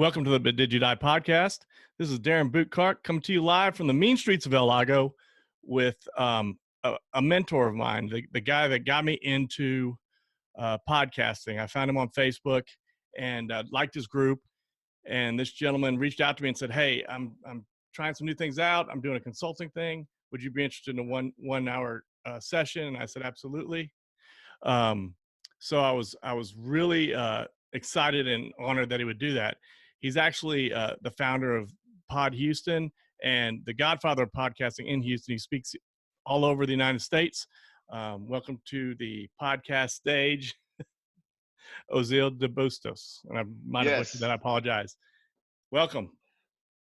Welcome to the But Did You Die podcast. This is Darren Bootcart coming to you live from the mean streets of El Lago with a mentor of mine, the guy that got me into podcasting. I found him on Facebook and liked his group. And this gentleman reached out to me and said, "Hey, I'm trying some new things out. I'm doing a consulting thing. Would you be interested in a one hour session?" And I said, "Absolutely." So I was really excited and honored that he would do that. He's actually the founder of Pod Houston and the Godfather of Podcasting in Houston. He speaks all over the United States. Welcome to the podcast stage, Ozeal Debastos. And I might have butchered that. I apologize. Welcome.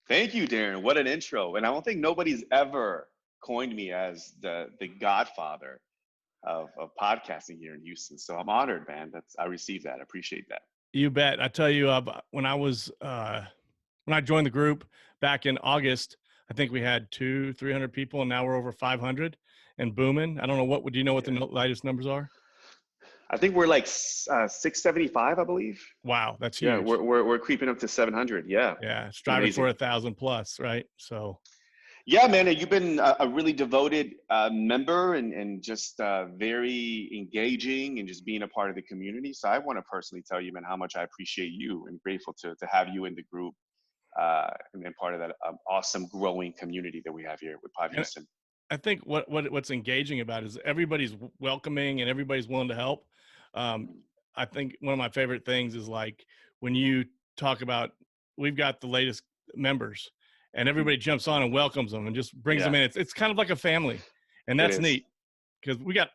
Thank you, Darren. What an intro. And I don't think nobody's ever coined me as the godfather of podcasting here in Houston. So I'm honored, man. I received that. I appreciate that. You bet. I tell you, when I joined the group back in August, I think we had 200-300 people, and now we're over 500 and booming. I don't know do you know what the latest numbers are? I think we're like 675, I believe. Wow, that's huge. Yeah, we're creeping up to 700. Yeah. Yeah, striving for 1,000 plus, right? So. Yeah, man, you've been a really devoted member and just very engaging and just being a part of the community. So I want to personally tell you, man, how much I appreciate you and grateful to have you in the group and part of that awesome growing community that we have here with Pod Houston. I think what's engaging about it is everybody's welcoming and everybody's willing to help. I think one of my favorite things is like when you talk about we've got the latest members. And everybody jumps on and welcomes them and just brings them in. It's kind of like a family, and that's neat because we got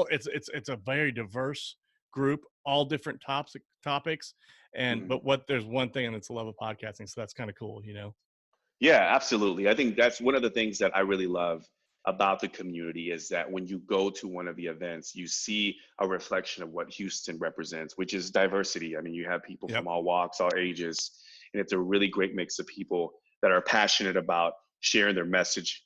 it's a very diverse group, all different topics, and but there's one thing, and it's the love of podcasting. So that's kind of cool, you know. Yeah, absolutely. I think that's one of the things that I really love about the community is that when you go to one of the events, you see a reflection of what Houston represents, which is diversity. I mean, you have people from all walks, all ages, and it's a really great mix of people that are passionate about sharing their message,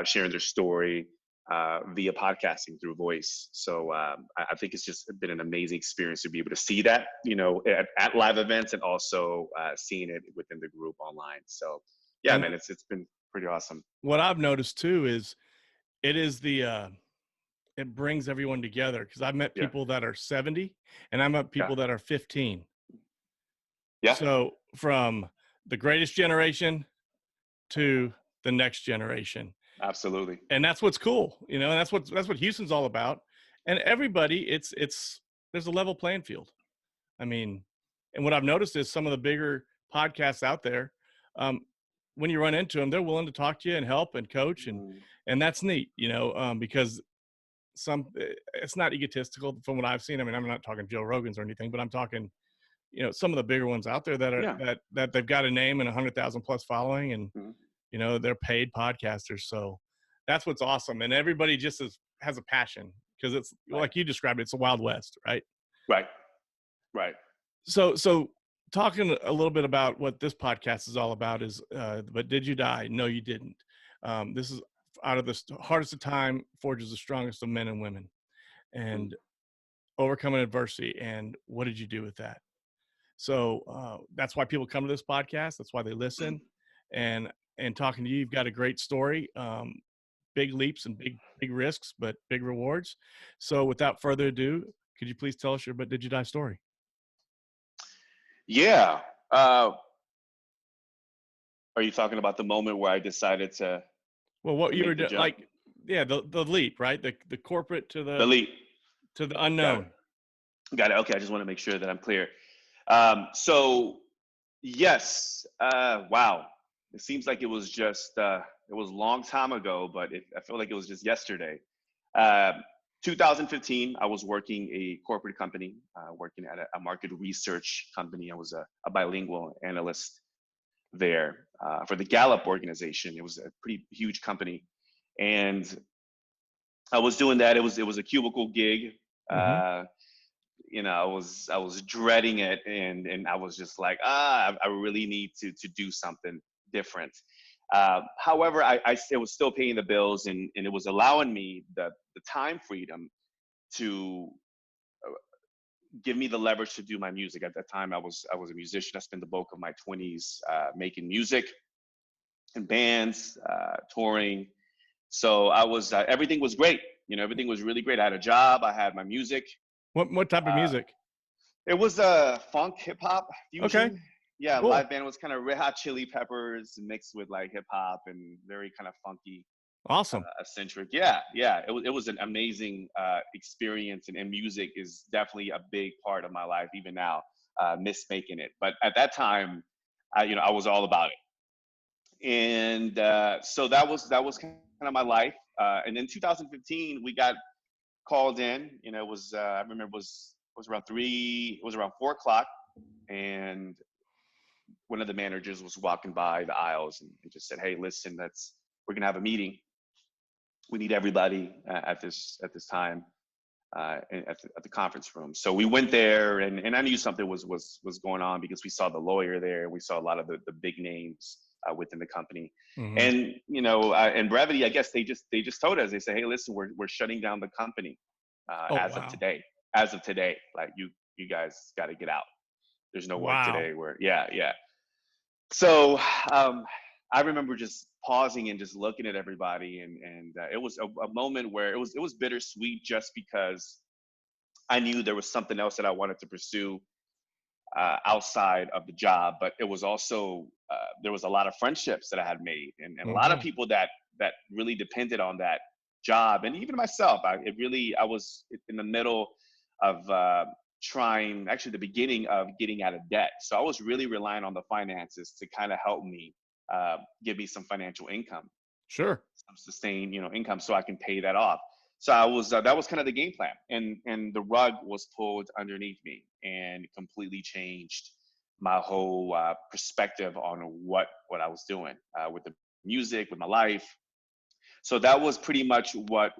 sharing their story via podcasting through voice. So I think it's just been an amazing experience to be able to see that, you know, at live events and also seeing it within the group online. So yeah, man, it's been pretty awesome. What I've noticed too is it brings everyone together because I've met people that are 70 and I met people that are 15. Yeah. So from the greatest generation to the next generation. Absolutely. And that's what's cool, you know, and that's what Houston's all about. And everybody, there's a level playing field. I mean, and what I've noticed is some of the bigger podcasts out there, when you run into them, they're willing to talk to you and help and coach. And that's neat, you know, because it's not egotistical from what I've seen. I mean, I'm not talking Joe Rogan's or anything, but I'm talking, you know, some of the bigger ones out there that are that they've got a name and 100,000 plus following, and you know they're paid podcasters. So that's what's awesome, and everybody just has a passion because it's like you described it, it's the Wild West, right? Right. So talking a little bit about what this podcast is all about is, but did you die? No, you didn't. This is out of the hardest of time forges the strongest of men and women, and overcoming adversity. And what did you do with that? So that's why people come to this podcast. That's why they listen. And talking to you, you've got a great story, big leaps and big risks, but big rewards. So without further ado, could you please tell us your But Did You Die story? Yeah. Are you talking about the moment where I decided to? Well, what you were doing, like, the leap, right? The corporate to the leap to the unknown. Got it. Okay. I just want to make sure that I'm clear. So yes, wow. It seems like it was just, it was a long time ago, but I feel like it was just yesterday. 2015, I was working a corporate company, working at a market research company. I was a bilingual analyst there for the Gallup organization. It was a pretty huge company. And I was doing that. It was a cubicle gig. You know, I was dreading it, and I was just like, I really need to do something different. However, it was still paying the bills, and it was allowing me the time freedom to give me the leverage to do my music. At that time, I was a musician. I spent the bulk of my 20s making music in bands, touring. So I was everything was great. Everything was really great. I had a job. I had my music. What type of Uh, music? it was a funk hip hop Okay, fusion. Yeah, cool, live band was kind of Red Hot Chili Peppers mixed with like hip hop and very kind of funky, awesome. eccentric. Yeah. It was an amazing experience, and music is definitely a big part of my life even now. Miss making it, but at that time, I was all about it, and so that was kind of my life. And in 2015, we got called in. It was I remember it was around 3. It was around 4 o'clock, and one of the managers was walking by the aisles and just said, "Hey, listen, we're gonna have a meeting. We need everybody at this time at the conference room." So we went there, and I knew something was going on because we saw the lawyer there. We saw a lot of the big names within the company, Hmm. and in brevity, I guess they just told us. They said, "Hey, listen, we're shutting down the company Oh as of wow, today. As of today, like you guys got to get out. There's no work wow. today. Yeah." So um, I remember just pausing and just looking at everybody, and it was a moment where it was bittersweet, just because I knew there was something else that I wanted to pursue outside of the job, but it was also there was a lot of friendships that I had made, and a lot of Hmm. people that really depended on that job, and even myself. I was in the middle of trying, actually, the beginning of getting out of debt, so I was really relying on the finances to kind of help me give me some financial income, Sure. some sustained income, so I can pay that off. So I was that was kind of the game plan, and the rug was pulled underneath me and completely changed my whole perspective on what I was doing with the music, with my life. So that was pretty much what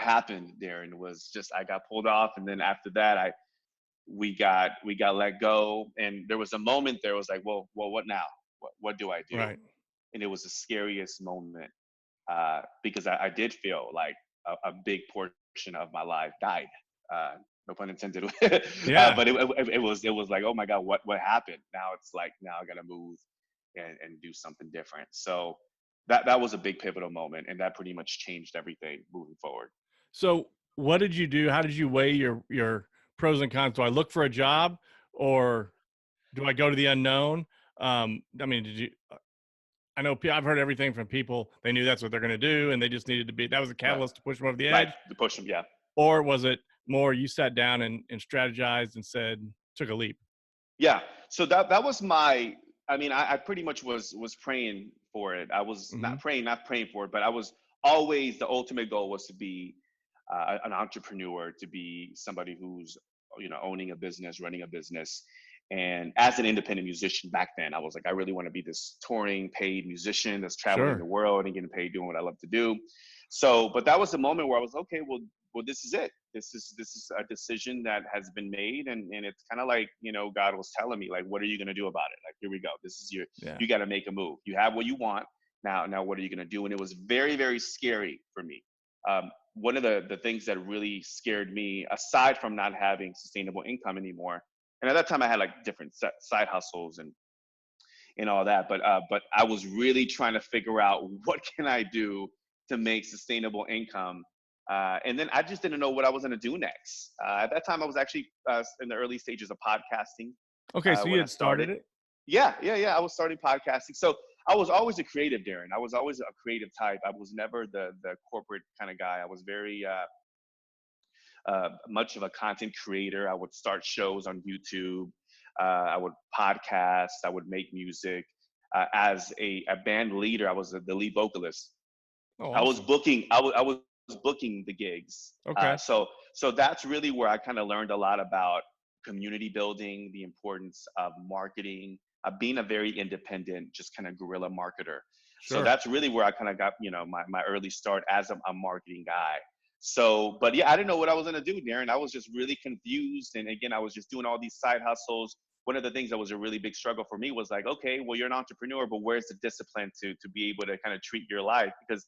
happened there, and it was just I got pulled off, and then after that we got let go, and there was a moment there. It was like, well, what now? What do I do? Right. And it was the scariest moment because I did feel like a big portion of my life died. No pun intended. Yeah. But it was like, oh my God, what happened? Now it's like, now I gotta move and do something different. So that was a big pivotal moment, and that pretty much changed everything moving forward. So what did you do? How did you weigh your pros and cons? Do I look for a job, or do I go to the unknown? I mean, did you? I know I've heard everything from people. They knew that's what they're going to do, and they just needed to be. That was a Right, catalyst to push them over the right. edge. To push them, yeah. Or was it more you sat down and strategized and said, took a leap? Yeah. So that was my. I mean, I pretty much was praying for it. I was Hmm. not praying for it, but I was always, the ultimate goal was to be an entrepreneur, to be somebody who's owning a business, running a business. And as an independent musician back then, I was like, I really want to be this touring paid musician that's traveling the Sure. world and getting paid doing what I love to do. So, but that was the moment where I was, okay, well, this is it. This is a decision that has been made, and it's kind of like, God was telling me, like, what are you going to do about it? Like, here we go. This is Yeah. you got to make a move. You have what you want now. What are you going to do? And it was very, very scary for me. One of the things that really scared me, aside from not having sustainable income anymore, and at that time I had like different side hustles and all that, but I was really trying to figure out, what can I do to make sustainable income. And then I just didn't know what I was going to do next. At that time, I was actually in the early stages of podcasting Okay. So you when I had started started. it. Yeah. I was starting podcasting. So I was always a creative, Darren. I was always a creative type. I was never the corporate kind of guy. I was very much of a content creator. I would start shows on YouTube. I would podcast. I would make music. As a band leader, I was the lead vocalist. Oh, I was awesome. booking. I was booking the gigs. Okay. So that's really where I kind of learned a lot about community building, the importance of marketing, being a very independent, just kind of guerrilla marketer. So Sure. that's really where I kind of got my early start as a marketing guy. So, but yeah, I didn't know what I was gonna do, Darren. I was just really confused, and again, I was just doing all these side hustles. One of the things that was a really big struggle for me was like, okay, well, you're an entrepreneur, but where's the discipline to be able to kind of treat your life? Because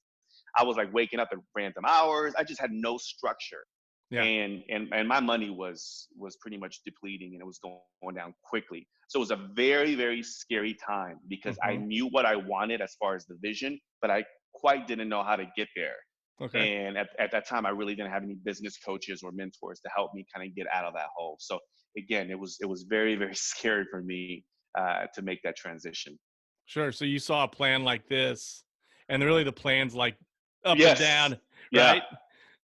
I was like waking up at random hours. I just had no structure. Yeah. and my money was pretty much depleting, and it was going down quickly. So it was a very, very scary time because I Mm-hmm. knew what I wanted as far as the vision, but I quite didn't know how to get there. Okay. And at that time, I really didn't have any business coaches or mentors to help me kind of get out of that hole. So again, it was very, very scary for me to make that transition. Sure. So you saw a plan like this, and really the plan's like up and Yes. down, Yeah. right?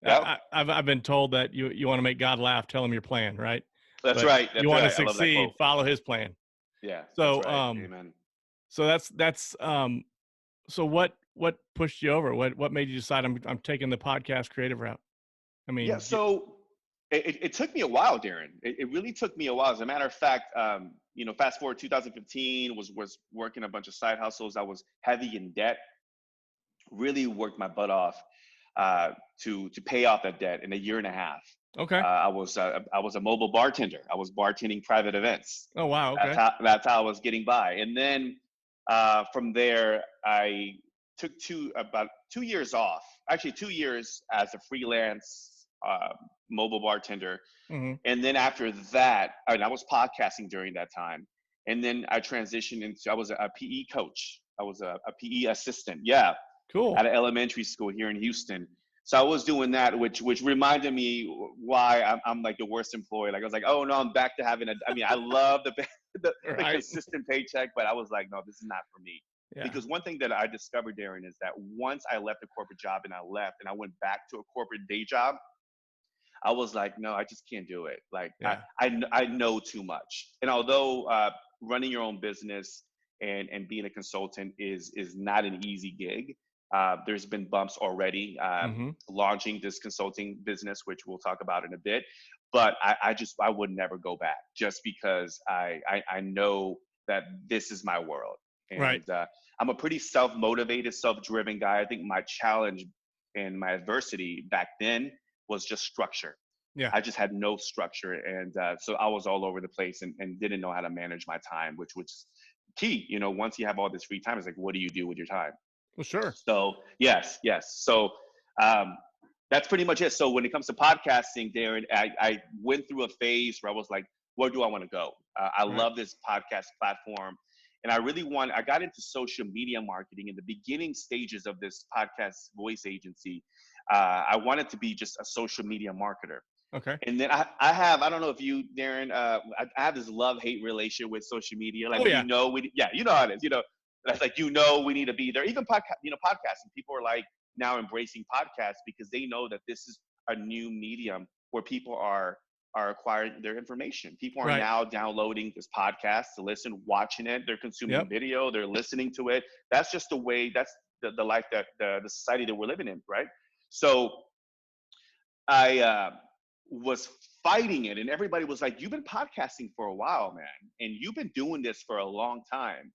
Yep. I've been told that you want to make God laugh, tell him your plan, right? That's But right. you That's want to right. I love that succeed, quote. follow his plan. Yeah. That's So right. Amen. so that's so what pushed you over? What made you decide I'm taking the podcast creative route? I Yeah. mean, So it took me a while, Darren. It really took me a while. As a matter of fact, fast forward 2015, was working a bunch of side hustles. I was heavy in debt. Really worked my butt off to pay off that debt in a year and a half. okay. I was a mobile bartender. I was bartending private events. Oh wow, okay. That's how I was getting by. And then from there, I took about 2 years off. Actually, 2 years as a freelance mobile bartender. Mm-hmm. And then after that, I was podcasting during that time. And then I transitioned into, I was a PE coach. I was a PE assistant. Yeah, Cool. at an elementary school here in Houston. So I was doing that, which reminded me why I'm like the worst employee. Like I was like, oh no, I'm back to having I love the Right. consistent paycheck, but I was like, no, this is not for me. Yeah. Because one thing that I discovered, Darren, is that once I left the corporate job and I went back to a corporate day job, I was like, no, I just can't do it. Like Yeah. I know too much. And although running your own business and being a consultant is not an easy gig, there's been bumps already Mm-hmm. launching this consulting business, which we'll talk about in a bit. But I would never go back just because I know that this is my world. Right. And I'm a pretty self-motivated, self-driven guy. I think my challenge and my adversity back then was just structure. Yeah. I just had no structure. And so I was all over the place and didn't know how to manage my time, which was key. Once you have all this free time, it's like, what do you do with your time? Well, sure. So yes. So um, that's pretty much it. So when it comes to podcasting, Darren, I went through a phase where I was like, where do I want to go? I Right. love this podcast platform. And I got into social media marketing in the beginning stages of this podcast voice agency. I wanted to be just a social media marketer. Okay. And then I don't know if you, Darren, I have this love-hate relationship with social media. Like, Oh yeah. you know how it is. That's like, we need to be there. Even podcasting. People are like now embracing podcasts because they know that this is a new medium where people are acquiring their information. People are Right. now downloading this podcast to listen, watching it. They're consuming Yep. video. They're listening to it. That's just the way. That's the life that the society that we're living in, right? So I was fighting it, and everybody was like, "You've been podcasting for a while, man, and you've been doing this for a long time."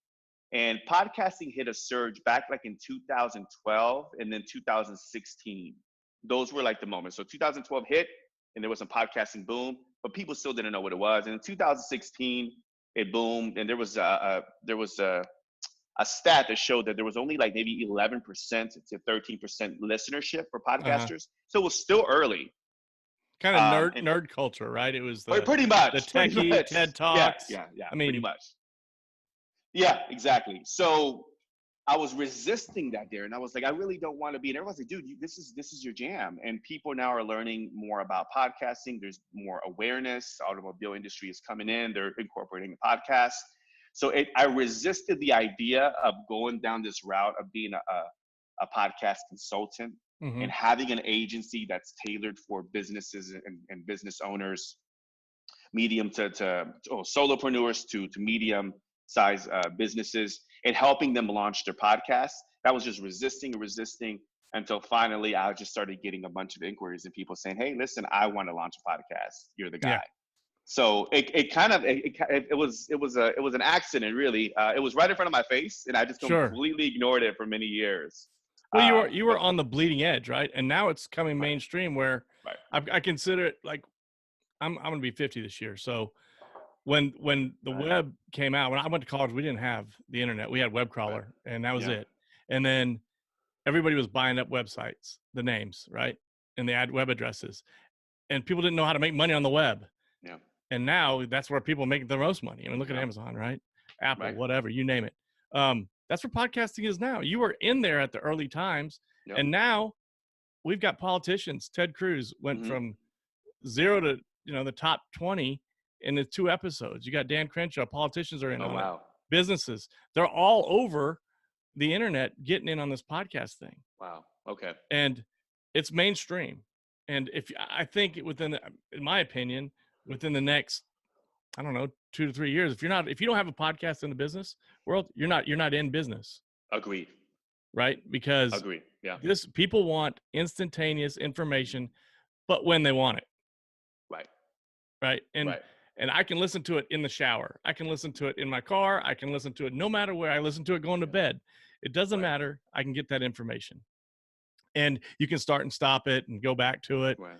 And podcasting hit a surge back like in 2012 and then 2016. Those were like the moments. So 2012 hit, and there was some podcasting boom, but people still didn't know what it was. And in 2016, it boomed, and there was a stat that showed that there was only like maybe 11% to 13% listenership for Uh-huh. podcasters. So it was still early. Kind of And nerd culture, right? It was the pretty the much, techie TED yeah, Talks. I pretty mean, much. Yeah, exactly. So I was resisting that there, and I was like, I really don't want to be. And everyone's like, dude, this is your jam. And people now are learning more about podcasting. There's more awareness. The automobile industry is coming in. They're incorporating a podcast. So I resisted the idea of going down this route of being a podcast consultant mm-hmm. and having an agency that's tailored for businesses and business owners, medium to solopreneurs to medium size businesses, and helping them launch their podcasts. That was just resisting until finally I just started getting a bunch of inquiries and people saying, "Hey, listen, I want to launch a podcast. You're the guy." Yeah. So it was an accident, really. It was right in front of my face, and I just Sure. completely ignored it for many years. Well, you were on the bleeding edge, right? And now it's coming Right. mainstream where Right. I consider it like I'm going to be 50 this year. So when the web came out, when I went to college, we didn't have the internet. We had web crawler, and that was it. And then everybody was buying up websites, the names, right? And they had web addresses. and people didn't know how to make money on the web. Yeah. And now that's where people make the most money. I mean, look at Yeah. Amazon, right? Apple, Right. whatever, you name it. That's where podcasting is now. You were in there at the early times, Yep. and now we've got politicians. Ted Cruz went from 0 to the top 20 in the 2 episodes. You got Dan Crenshaw. Politicians are in on it. Businesses, they're all over the internet getting in on this podcast thing. Wow. Okay. And it's mainstream. And I think in my opinion, within the next, I don't know, 2 to 3 years, if you don't have a podcast in the business world, you're not in business. Agreed. Right? Because agreed. Yeah. People want instantaneous information, but when they want it. Right. Right. And I can listen to it in the shower. I can listen to it in my car. I can listen to it no matter where. I listen to it going to bed. It doesn't matter. I can get that information. And you can start and stop it and go back to it. Right.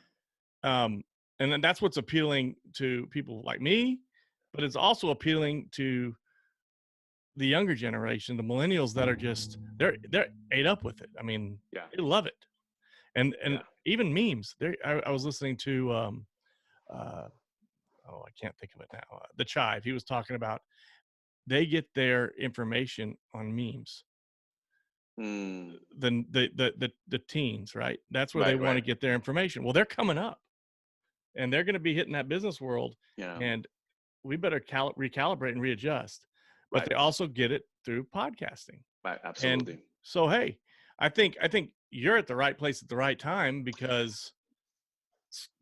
And then that's what's appealing to people like me, but it's also appealing to the younger generation, the millennials that are just they're ate up with it. I mean, they love it. And even memes. I was listening to I can't think of it now. The Chive. He was talking about they get their information on memes. The teens, right? That's where they want to get their information. Well, they're coming up, and they're going to be hitting that business world. Yeah. And we better recalibrate and readjust. But they also get it through podcasting. Right. Absolutely. And so, hey, I think you're at the right place at the right time, because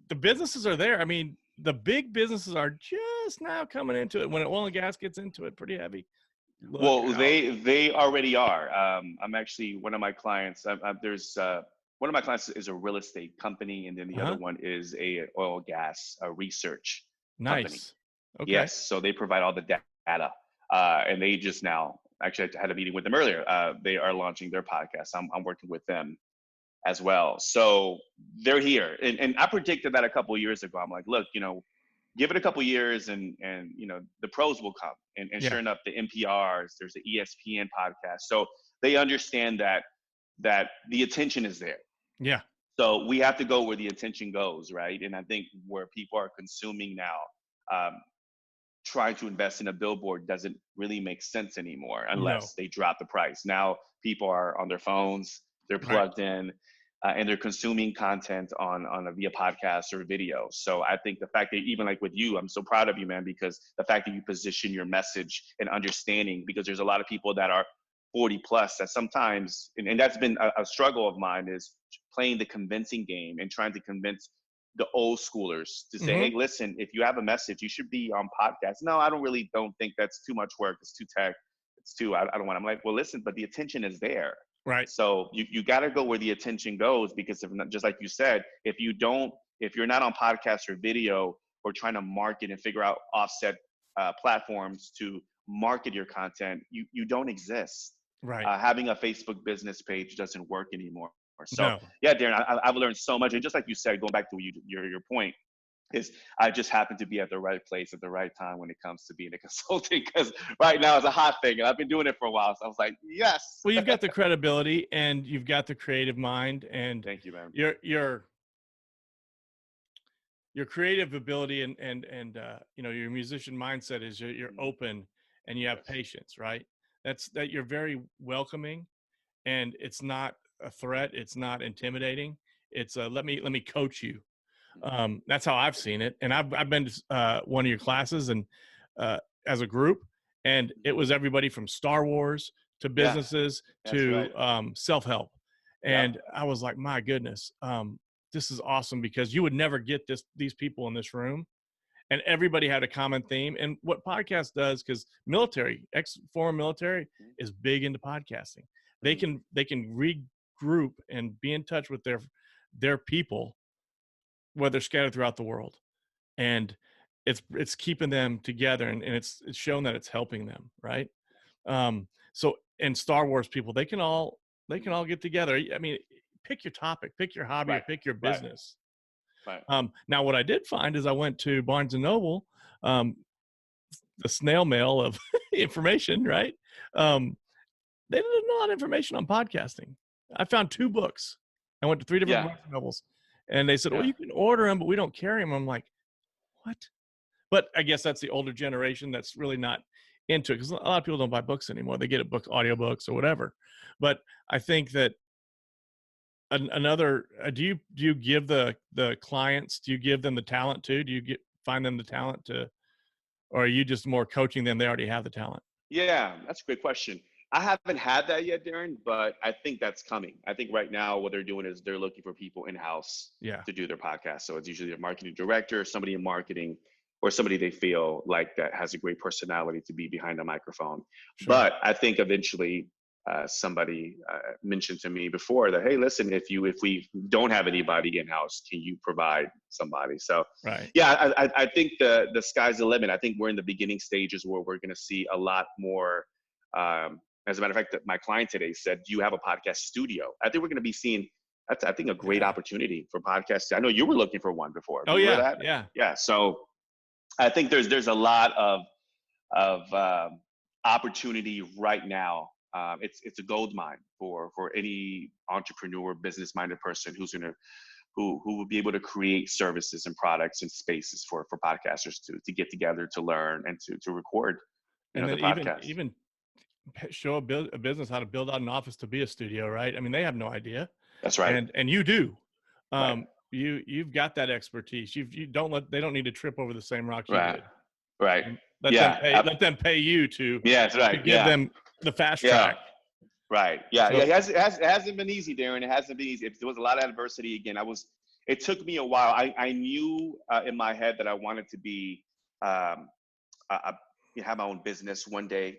the businesses are there. I mean, the big businesses are just now coming into it. When oil and gas gets into it pretty heavy. They already are. I'm actually, one of my clients, there's one of my clients is a real estate company, and then the other one is a oil gas research company. Okay. Yes, so they provide all the data, and they just now, actually I had a meeting with them earlier. They are launching their podcast. I'm working with them as well. So they're here, and I predicted that a couple of years ago. I'm like, look, give it a couple of years, and the pros will come. And sure enough, the NPRs, there's the ESPN podcast. So they understand that the attention is there. Yeah. So we have to go where the attention goes, right? And I think where people are consuming now, trying to invest in a billboard doesn't really make sense anymore unless they drop the price. Now people are on their phones, they're plugged in, and they're consuming content via podcast or video. So I think the fact that, even like with you, I'm so proud of you, man, because the fact that you position your message and understanding, because there's a lot of people that are 40 plus that sometimes, and that's been a struggle of mine, is playing the convincing game and trying to convince the old schoolers to say, hey, listen, if you have a message, you should be on podcast. No, I don't think that's too much work. It's too tech. It's too, I don't want, I'm like, well, listen, but the attention is there. Right. So you got to go where the attention goes, because if not, just like you said, if you're not on podcast or video, or trying to market and figure out offset platforms to market your content, you don't exist. Right. Having a Facebook business page doesn't work anymore. So yeah, Darren, I've learned so much. And just like you said, going back to your point, is I just happen to be at the right place at the right time when it comes to being a consultant, because right now it's a hot thing, and I've been doing it for a while. So I was like, yes. Well, you've got the credibility, and you've got the creative mind, and thank you, man. Your creative ability and your musician mindset is you're open, and you have patience, right? That you're very welcoming, and it's not a threat. It's not intimidating. It's let me coach you. That's how I've seen it. And I've been to one of your classes, and as a group, and it was everybody from Star Wars to businesses to self-help. And I was like, my goodness, this is awesome, because you would never get these people in this room, and everybody had a common theme. And what podcast does, because ex-foreign military is big into podcasting. They can regroup and be in touch with their people, where they're scattered throughout the world, and it's keeping them together, and it's shown that it's helping them, right? So, and Star Wars people, they can all get together. I mean, pick your topic, pick your hobby, or pick your business. Right. Now, what I did find is I went to Barnes and Noble, the snail mail of information, right? They did a lot of information on podcasting. I found 2 books. I went to 3 different Barnes and Nobles, And they said, well, you can order them, but we don't carry them. I'm like, what? But I guess that's the older generation that's really not into it, because a lot of people don't buy books anymore. They get audiobooks or whatever. But I think that another, do you give the clients, do you give them the talent too? Do you find them the talent to, or are you just more coaching them? They already have the talent. Yeah, that's a great question. I haven't had that yet, Darren, but I think that's coming. I think right now what they're doing is they're looking for people in-house to do their podcast. So it's usually a marketing director, somebody in marketing, or somebody they feel like that has a great personality to be behind a microphone. Sure. But I think eventually somebody mentioned to me before that, hey, listen, if we don't have anybody in-house, can you provide somebody? So yeah, I think the sky's the limit. I think we're in the beginning stages where we're going to see a lot more. As a matter of fact, my client today said, do you have a podcast studio? I think we're going to be seeing, that's, I think, a great opportunity for podcasts. I know you were looking for one before. Oh, yeah. Yeah. Yeah. So I think there's a lot of opportunity right now. It's a gold mine for any entrepreneur, business-minded person who will be able to create services and products and spaces for podcasters to get together, to learn, and to record the podcast. Even show a business how to build out an office to be a studio, right? I mean, they have no idea. That's right. And you do. You've got that expertise. They don't need to trip over the same rocks you did. Right. Let them pay you to give them the fast track. Right. Yeah. So, it hasn't been easy, Darren. It hasn't been easy. There was a lot of adversity. Again, it took me a while. I knew in my head that I wanted to be have my own business one day.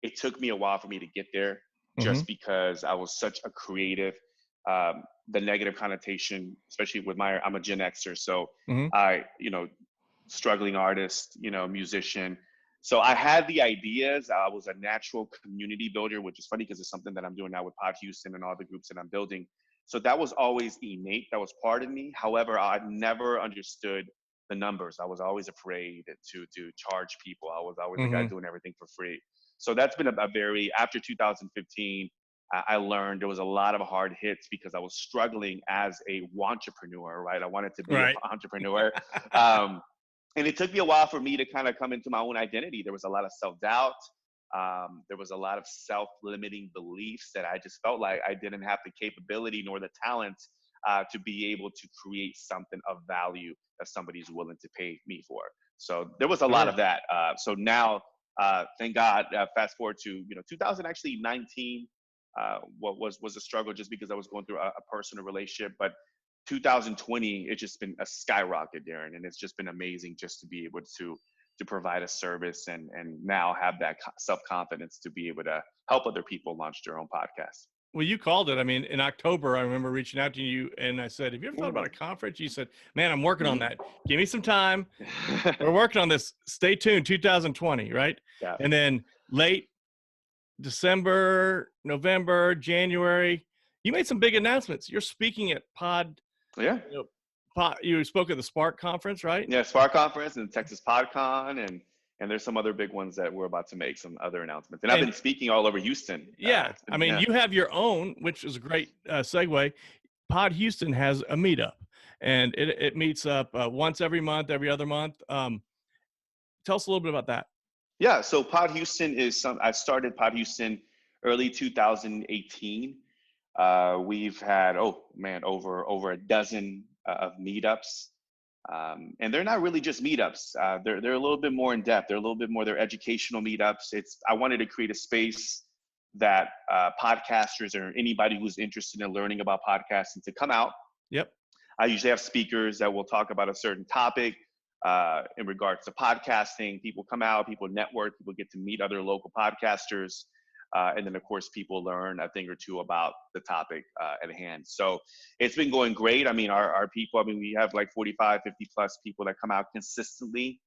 It took me a while for me to get there, just because I was such a creative. The negative connotation, especially with I'm a Gen Xer, so struggling artist, musician. So I had the ideas. I was a natural community builder, which is funny because it's something that I'm doing now with Pod Houston and all the groups that I'm building. So that was always innate. That was part of me. However, I never understood the numbers. I was always afraid to charge people. I was always the guy doing everything for free. So that's been after 2015, I learned there was a lot of hard hits because I was struggling as a wantrepreneur, right? I wanted to be an entrepreneur. And it took me a while for me to kind of come into my own identity. There was a lot of self-doubt. There was a lot of self-limiting beliefs that I just felt like I didn't have the capability nor the talent to be able to create something of value that somebody's willing to pay me for. So there was a lot of that. So now, thank God, fast forward to 2019, what was a struggle just because I was going through a personal relationship. But 2020, it's just been a skyrocket, Darren, and it's just been amazing just to be able to provide a service and now have that self-confidence to be able to help other people launch their own podcast. Well, you called it. I mean, in October, I remember reaching out to you and I said, have you ever thought about a conference? You said, man, I'm working on that. Give me some time. We're working on this. Stay tuned, 2020, right? Yeah. And then late December, November, January, you made some big announcements. You're speaking at Pod. Yeah. You spoke at the Spark conference, right? Yeah, Spark conference and Texas PodCon, and there's some other big ones that we're about to make, some other announcements. And I've been speaking all over Houston. Yeah. You have your own, which is a great segue. Pod Houston has a meetup, and it meets up once every month, every other month. Tell us a little bit about that. Yeah, so Pod Houston I started Pod Houston early 2018. We've had, over a dozen of meetups. And they're not really just meetups. They're a little bit more in depth. They're educational meetups. I wanted to create a space that podcasters or anybody who's interested in learning about podcasting to come out. Yep. I usually have speakers that will talk about a certain topic in regards to podcasting. People come out, people network, people get to meet other local podcasters. And then, of course, people learn a thing or two about the topic at hand. So it's been going great. I mean, our people, we have like 45, 50 plus people that come out consistently.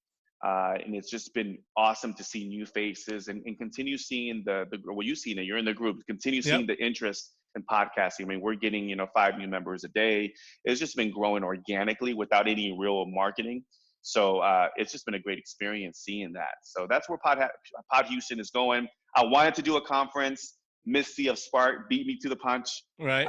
And it's just been awesome to see new faces and continue seeing you've seen it, you're in the group, continue seeing the interest in podcasting. I mean, we're getting, 5 new members a day. It's just been growing organically without any real marketing. So it's just been a great experience seeing that. So that's where Pod Houston is going. I wanted to do a conference. Misty of Spark beat me to the punch. Right.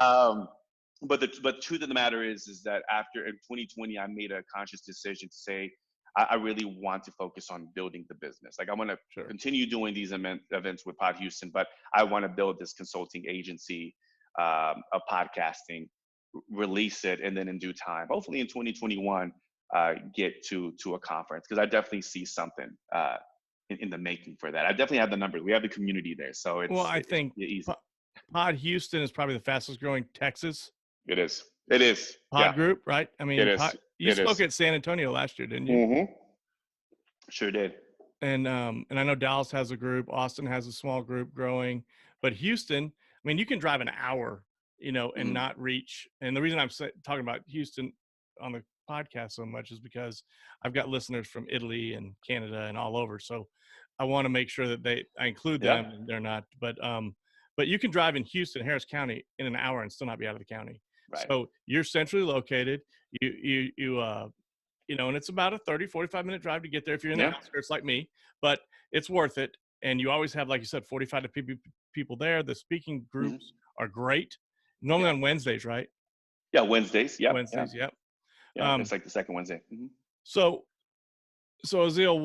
but the truth of the matter is that after in 2020, I made a conscious decision to say I really want to focus on building the business. Like I want to Sure. continue doing these events with Pod Houston, but I want to build this consulting agency of podcasting, release it, and then in due time, hopefully in 2021, get to a conference, because I definitely see something in the making for that. I definitely have the numbers. We have the community there, so Well, it's I think easy. Pod Houston is probably the fastest growing Texas It is. It is. pod Yeah. group, right? I It mean, is. you It spoke is. at San Antonio last year, didn't you? Mm-hmm. Sure did. And I know Dallas has a group, Austin has a small group growing, but Houston, I mean, you can drive an hour, and Mm-hmm. not reach. And the reason I'm talking about Houston on the podcast so much is because I've got listeners from Italy and Canada and all over. So I want to make sure that I include them, Yeah. and they're not. But you can drive in Houston, Harris County, in an hour and still not be out of the county. Right. So you're centrally located. And it's about a 30-45 minute drive to get there if you're in the Yeah. outskirts like me, but it's worth it. And you always have, like you said, 45 to 50 people there. The speaking groups are great. Normally on Wednesdays, right? Yeah. Wednesdays. Yep. Wednesdays, yep. Yeah. It's like the second Wednesday. Mm-hmm. So Ozeal,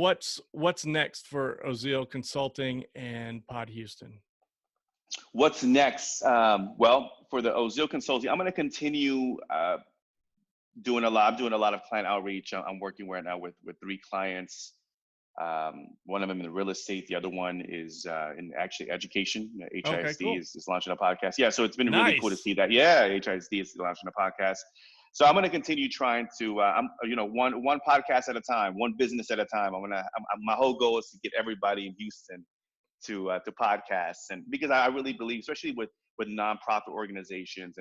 what's next for Ozeal Consulting and Pod Houston? What's next? Well, for the Ozeal Consulting, I'm going to continue doing a lot. I'm doing a lot of client outreach. I'm working right now with 3 clients. One of them in real estate. The other one is in actually education. Okay, HISD cool. is launching a podcast. Yeah, so it's been really cool to Nice. see that. Yeah, HISD is launching a podcast. So I'm going to continue trying to, one podcast at a time, one business at a time. My whole goal is to get everybody in Houston to podcasts, and because I really believe, especially with nonprofit organizations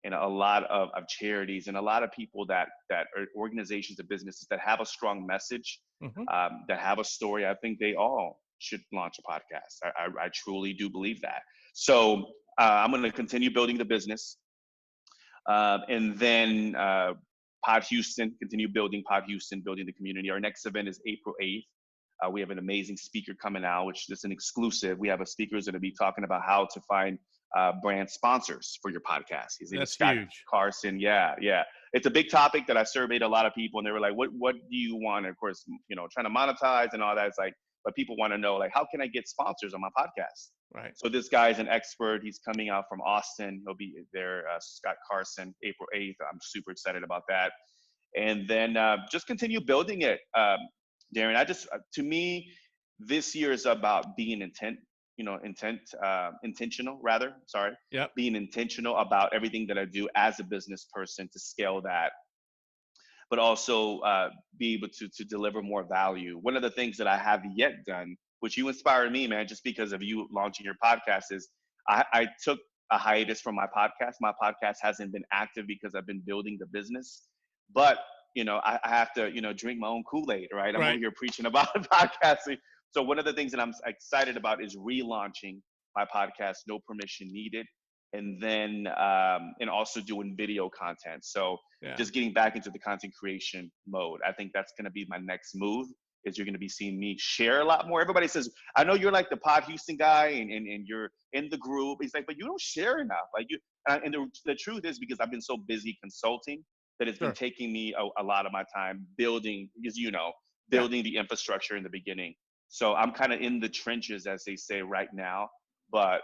and a lot of charities and a lot of people that are organizations and businesses that have a strong message, that have a story, I think they all should launch a podcast. I truly do believe that. So I'm going to continue building the business, and then Pod Houston, continue building Pod Houston, building the community. Our next event is April 8th. We have an amazing speaker coming out, which is an exclusive. We have a speaker who's going to be talking about how to find brand sponsors for your podcast. His name is Scott huge. Carson. Yeah. It's a big topic that I surveyed a lot of people, and they were like, what do you want? And of course, trying to monetize and all that. It's like, but people want to know, like, how can I get sponsors on my podcast? Right. So this guy is an expert. He's coming out from Austin. He'll be there, Scott Carson, April 8th. I'm super excited about that. And then just continue building it. Darren, to me, this year is about being intentional rather. Sorry. Yep. Being intentional about everything that I do as a business person to scale that, but also be able to deliver more value. One of the things that I have yet done, which you inspired me, man, just because of you launching your podcast, is I took a hiatus from my podcast. My podcast hasn't been active because I've been building the business, but I have to, drink my own Kool-Aid, right? I'm over here preaching about podcasting. So one of the things that I'm excited about is relaunching my podcast, No Permission Needed. And then, and also doing video content. So just getting back into the content creation mode. I think that's going to be my next move, is you're going to be seeing me share a lot more. Everybody says, I know you're like the Pod Houston guy and you're in the group. He's like, but you don't share enough. And the truth is, because I've been so busy consulting, that it's been taking me a lot of my time building, because building the infrastructure in the beginning. So I'm kind of in the trenches, as they say, right now. But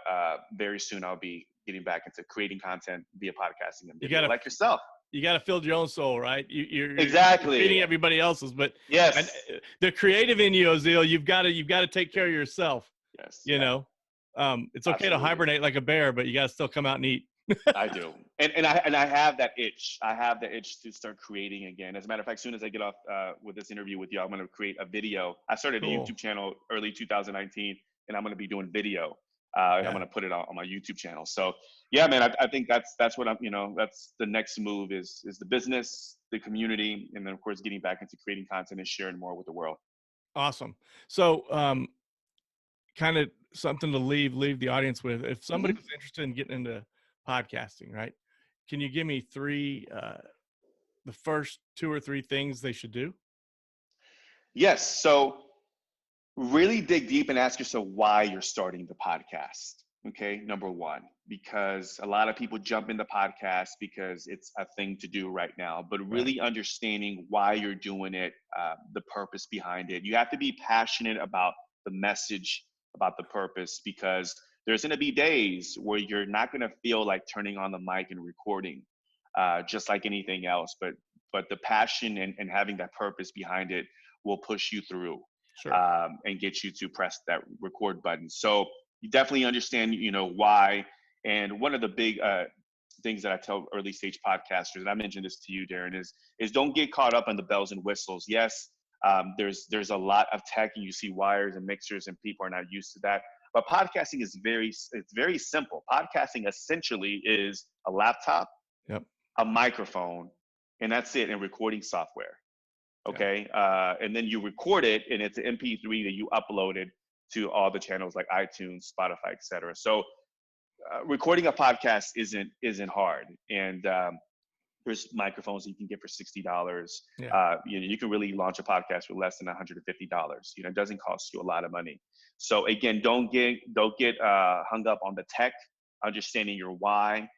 very soon I'll be getting back into creating content via podcasting and video, like yourself. You got to fill your own soul, right? You're feeding everybody else's, but yes, the creative in you, Ozeal, you've got to take care of yourself. Yes, it's okay to hibernate like a bear, but you got to still come out and eat. I do, and I have that itch. I have the itch to start creating again. As a matter of fact, as soon as I get off with this interview with you, I'm going to create a video. I started a YouTube channel early 2019, and I'm going to be doing video. I'm going to put it on my YouTube channel. So yeah, man, I think that's what I'm, that's the next move is the business, the community, and then of course getting back into creating content and sharing more with the world. Awesome. So kind of something to leave the audience with. If somebody was interested in getting into podcasting, right? Can you give me the first 2 or 3 things they should do? Yes. So really dig deep and ask yourself why you're starting the podcast. Okay, number one, because a lot of people jump into podcasts because it's a thing to do right now, but Right. really understanding why you're doing it, the purpose behind it. You have to be passionate about the message, about the purpose, because there's going to be days where you're not going to feel like turning on the mic and recording, just like anything else. But the passion and having that purpose behind it will push you through, Sure. and get you to press that record button. So you definitely understand, why. And one of the big things that I tell early stage podcasters, and I mentioned this to you, Darren, is don't get caught up in the bells and whistles. Yes, there's a lot of tech, and you see wires and mixers, and people are not used to that. But podcasting is it's very simple. Podcasting essentially is a laptop, Yep. a microphone, and that's it, and recording software. Yeah. Okay, and then you record it, and it's an MP3 that you uploaded to all the channels like iTunes, Spotify, etc. So recording a podcast isn't hard, and there's microphones that you can get for $60. Yeah. You can really launch a podcast for less than $150. It doesn't cost you a lot of money. So again, don't get hung up on the tech, understanding your why,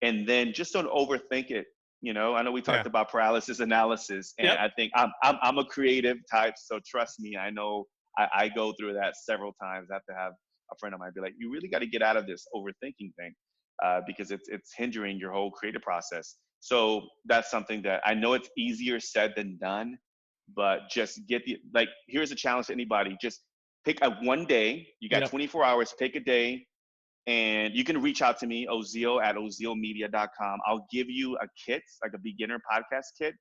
and then just don't overthink it. I know we talked Yeah. about paralysis analysis, and Yep. I think I'm a creative type, so trust me, I know I go through that several times. I have to have a friend of mine be like, "You really got to get out of this overthinking thing, because it's hindering your whole creative process." So that's something that I know it's easier said than done, but just here's a challenge to anybody: just pick a one day. You got Yep. 24 hours. Pick a day. And you can reach out to me, Ozeal at ozealmedia.com. I'll give you a kit, like a beginner podcast kit.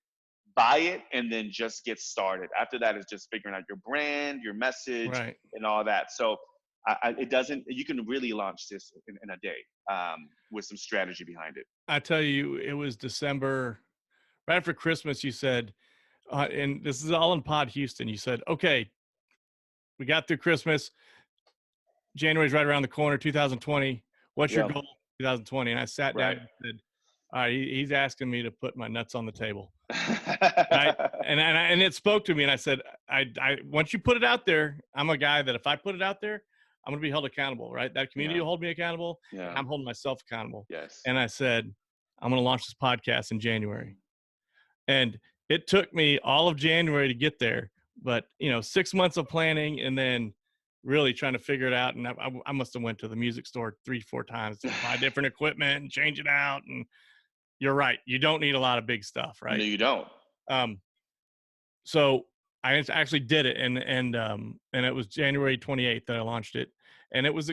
Buy it and then just get started. After that is just figuring out your brand, your message, Right. and all that. So you can really launch this in a day, with some strategy behind it. I tell you, it was December, right after Christmas. You said, and this is all in Pod Houston. You said, okay, we got through Christmas. January's right around the corner, 2020. What's your Yeah. goal 2020? And I sat down Right. and said, all right, he's asking me to put my nuts on the table. Right. And it spoke to me. And I said, I once you put it out there, I'm a guy that if I put it out there, I'm going to be held accountable, right? That community Yeah. will hold me accountable. Yeah. And I'm holding myself accountable. Yes. And I said, I'm going to launch this podcast in January. And it took me all of January to get there, but 6 months of planning and then really trying to figure it out. And I must have went to the music store 3-4 times to buy different equipment and change it out. And you're right. You don't need a lot of big stuff, right? No, you don't. So I actually did it. And it was January 28th that I launched it. And that was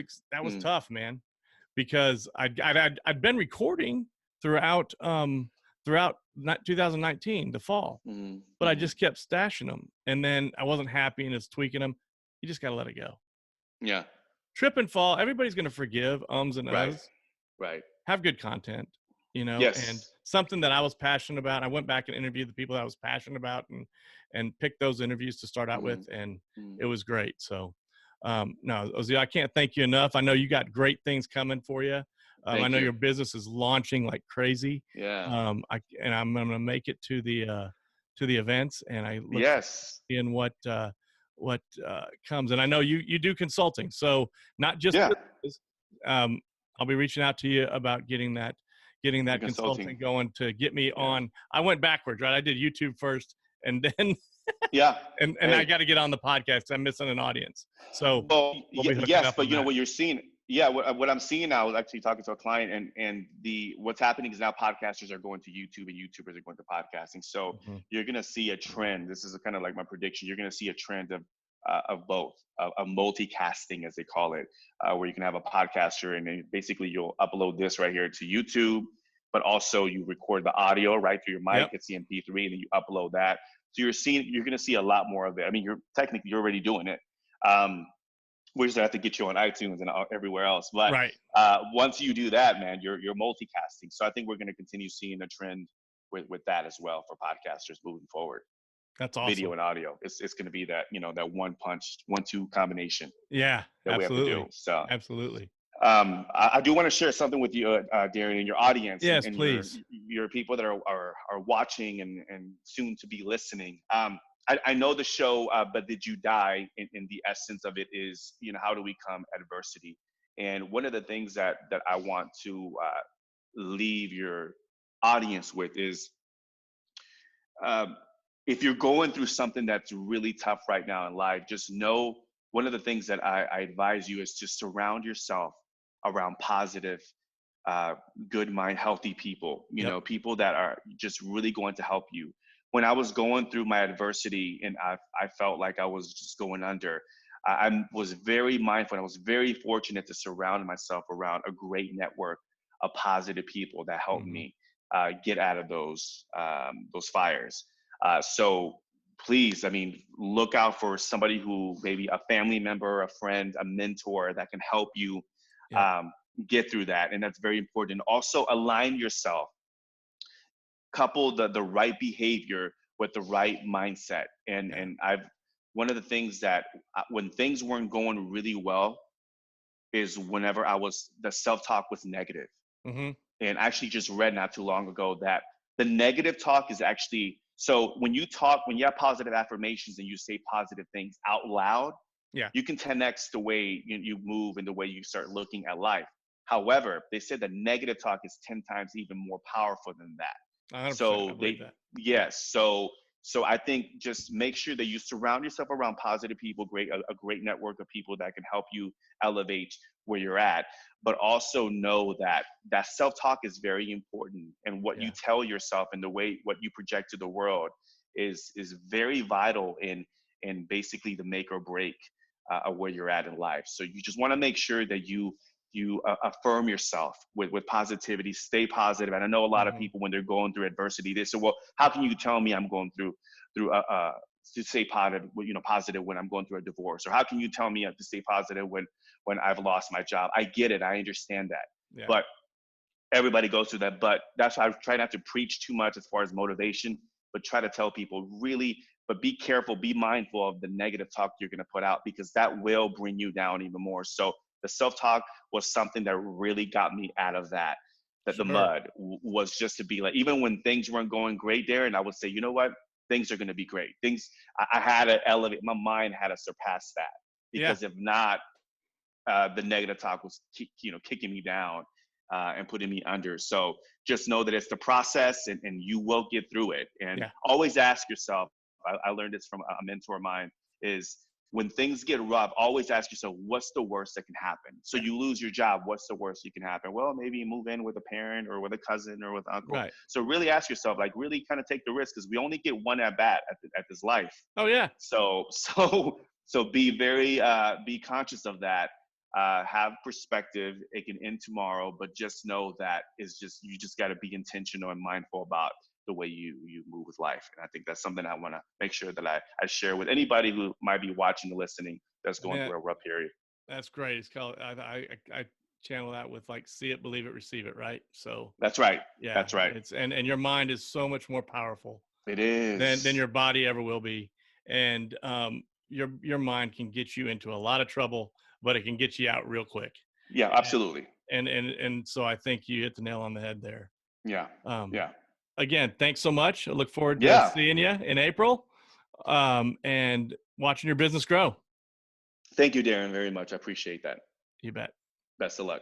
tough, man, because I'd been recording throughout 2019, the fall, but I just kept stashing them, and then I wasn't happy and it's tweaking them. You just got to let it go. Yeah. Trip and fall, everybody's going to forgive ums and uhs. Right. Have good content, Yes. and something that I was passionate about. I went back and interviewed the people that I was passionate about and picked those interviews to start out with, and it was great. So no, Ozeal, I can't thank you enough. I know you got great things coming for you. I know your business is launching like crazy. Yeah. I'm going to make it to the events, and I look forward to seeing what comes. And I know you do consulting, so not just business. I'll be reaching out to you about getting that consulting going to get me on. I went backwards, right? I did YouTube first, and then and I got to get on the podcast. I'm missing an audience. So yes, but what you're seeing, what I'm seeing now is actually talking to a client, and what's happening is now podcasters are going to YouTube and YouTubers are going to podcasting. So you're gonna see a trend. This is kind of like my prediction. You're gonna see a trend of both, of multicasting, as they call it, where you can have a podcaster and then basically you'll upload this right here to YouTube, but also you record the audio right through your mic. It's the MP3, and then you upload that. So you're going to see a lot more of it. I mean, you're already doing it. We just have to get you on iTunes and everywhere else. But once you do that, man, you're multicasting. So I think we're going to continue seeing a trend with that as well for podcasters moving forward. That's awesome. Video and audio. It's going to be that, that 1-2 combination. Yeah, that absolutely. we have to do. So absolutely. I do want to share something with you, Darren, and your audience. Yes, and please. Your people that are watching and soon to be listening. I know the show, but Did You Die? In the essence of it is, how do we come adversity? And one of the things that I want to leave your audience with is, um, if you're going through something that's really tough right now in life, just know one of the things that I advise you is to surround yourself around positive, uh, good mind, healthy people, Yep. people that are just really going to help you. When I was going through my adversity and I felt like I was just going under, I was very mindful. I was very fortunate to surround myself around a great network of positive people that helped Hmm. me get out of those fires. So please, I mean, look out for somebody who, maybe a family member, a friend, a mentor that can help you Yep. um, get through that. And that's very important. Also, align yourself, couple the right behavior with the right mindset. And Yeah. one of the things that, when things weren't going really well, is whenever the self-talk was negative. Hmm. And I actually just read not too long ago that the negative talk is actually, so when you have positive affirmations and you say positive things out loud, Yeah. you can 10x the way you move and the way you start looking at life. However, they said the negative talk is 10 times even more powerful than that. 100%. I So believe that. yes. So I think just make sure that you surround yourself around positive people, a great network of people that can help you elevate where you're at. But also know that that self-talk is very important, and what you Yeah. tell yourself and the way what you project to the world is very vital in basically the make or break of where you're at in life. So you just want to make sure that you affirm yourself with positivity, stay positive. And I know a lot of Hmm. people, when they're going through adversity, they say, well, how can you tell me I'm going through to stay positive, positive when I'm going through a divorce? Or how can you tell me to stay positive when I've lost my job? I get it. I understand that. Yeah. But everybody goes through that. But that's why I try not to preach too much as far as motivation, but try to tell people, really, but be careful, be mindful of the negative talk you're going to put out, because that will bring you down even more. So the self-talk was something that really got me out of that the Sure. mud was just to be like, even when things weren't going great there, and I would say, you know what, things are going to be great. I had to elevate, my mind had to surpass that, Yeah. because if not, the negative talk was kicking me down and putting me under. So just know that it's the process, and you will get through it. And Yeah. always ask yourself, I learned this from a mentor of mine, is when things get rough, always ask yourself, what's the worst that can happen? So Yeah. you lose your job, what's the worst that can happen? Well, maybe you move in with a parent or with a cousin or with uncle. Right. So really ask yourself, like, really kind of take the risk, because we only get one at bat at this life. Oh yeah. So be conscious of that. Have perspective. It can end tomorrow, but just know that you just got to be intentional and mindful about the way you move with life. And I think that's something I want to make sure that I share with anybody who might be watching or listening that's I going mean, through a rough period. that's great. It's called, I channel that with like, see it, believe it, receive it. Right. So That's right. yeah, That's right. and your mind is so much more powerful It than is. your body ever will be. And your mind can get you into a lot of trouble, but it can get you out real quick. Yeah, absolutely. And so I think you hit the nail on the head there. Yeah. Um, Yeah. Again, thanks so much. I look forward to Yeah. seeing you in April, and watching your business grow. Thank you, Darren, very much. I appreciate that. You bet. Best of luck.